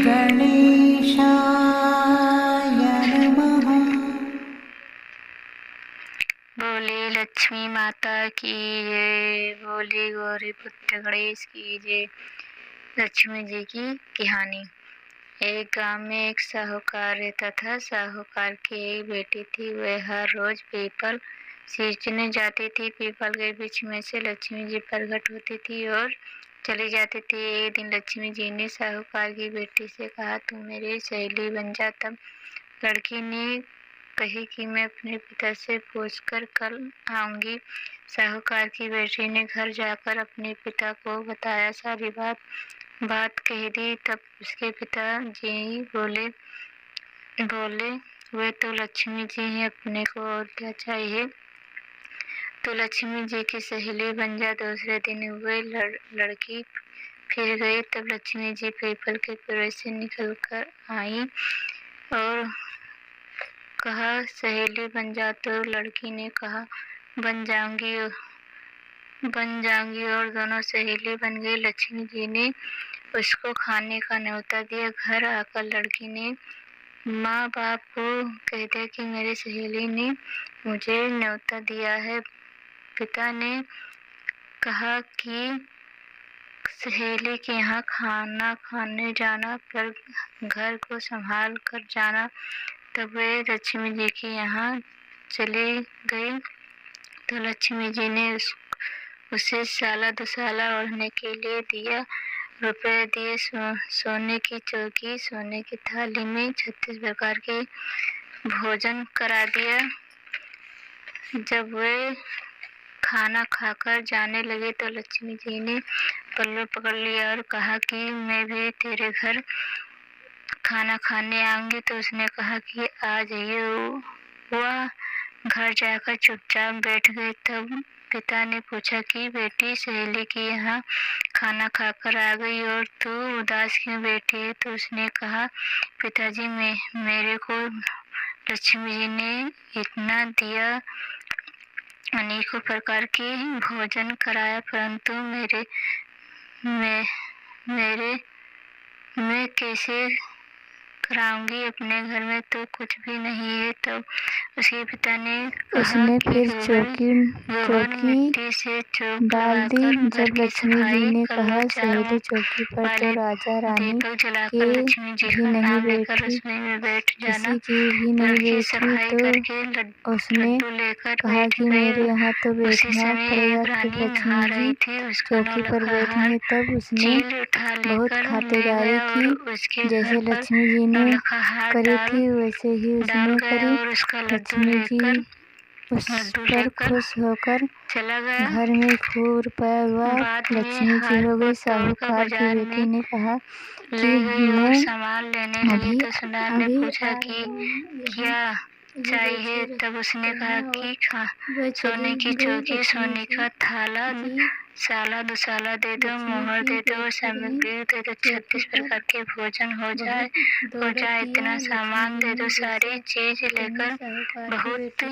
गणेशाय नमः। बोले लक्ष्मी माता की जय, बोले गौरी पुत्र गणेश की जय। लक्ष्मी जी की कहानी। एक गांव में एक साहूकार रहता था। साहूकार की एक बेटी थी। वह हर रोज पीपल सींचने जाती थी। पीपल के बीच में से लक्ष्मी जी प्रकट होती थी और चली जाती थी। एक दिन लक्ष्मी जी ने साहूकार की बेटी से कहा, तू मेरी सहेली बन जा। तब लड़की ने कही कि मैं अपने पिता से पूछकर कल आऊंगी। साहूकार की बेटी ने घर जाकर अपने पिता को बताया, सारी बात कह दी। तब उसके पिताजी बोले वे तो लक्ष्मी जी हैं, अपने को और क्या चाहिए। तो लक्ष्मी जी की सहेली बन जा। दूसरे दिन वे लड़की फिर गई। तब लक्ष्मी जी पीपल के पेड़ से निकल कर आई और कहा, सहेली बन जा। तो लड़की ने कहा, बन जाऊंगी और दोनों सहेली बन गई। लक्ष्मी जी ने उसको खाने का न्योता दिया। घर आकर लड़की ने माँ बाप को कह दिया कि मेरी सहेली ने मुझे न्योता दिया है। पिता ने कहा कि सहेली के यहाँ खाना खाने जाना, पर घर को संभाल कर जाना। तब वे लक्ष्मी जी के यहाँ चली गई। तो लक्ष्मी जी ने उसे साला दुसाला ओढ़ने के लिए दिया। रुपए दिए। सोने की चौकी, सोने की थाली में 36 प्रकार के भोजन करा दिया। जब वे खाना खाकर जाने लगे तो लक्ष्मी जी ने पल्लू पकड़ लिया और कहा कि मैं भी तेरे घर खाना खाने आऊंगी। तो उसने कहा कि आ जाइए। वह घर जाकर चुपचाप बैठ गई। तब पिता ने पूछा कि बेटी, सहेली के यहाँ खाना खाकर आ गई और तू उदास क्यों बैठी है। तो उसने कहा, पिताजी मेरे को लक्ष्मी जी ने इतना दिया, अनेकों प्रकार के भोजन कराया, परंतु मैं कैसे कराऊंगी। अपने घर में तो कुछ भी नहीं है। तो उसके पिता ने उसने फिर चौकी मिट्टी से चौक डाल दी। लगाकर जब लक्ष्मी जी ने कहा, सहेली चौकी पर तो राजा रानी के भी नहीं बैठी, किसी की भी नहीं बैठी। तो उसने कहा कि मेरे यहाँ तो बैठना पड़ेगा। फिर लक्ष्मी जी चौकी पर बैठ गई। तब उसने बहुत खातिरदारी की। जैसे लक्ष्मी जी ने करी थी वैसे ही उसने करी। लक्ष्मी जी उस पर खुश होकर घर में खूब रुपया हुआ। लक्ष्मी जी हो गई। साहूकार की बेटी ने कहा कि मैं अभी पूछा कि क्या चाहिए। तब उसने कहा कि सोने की चौकी, सोने का थाला, साला दुसाला दे दो, मोहर दे दो, सामग्री दे दो, 36 प्रकार के भोजन हो जाए, इतना सामान दे दो। सारी चीज लेकर बहुत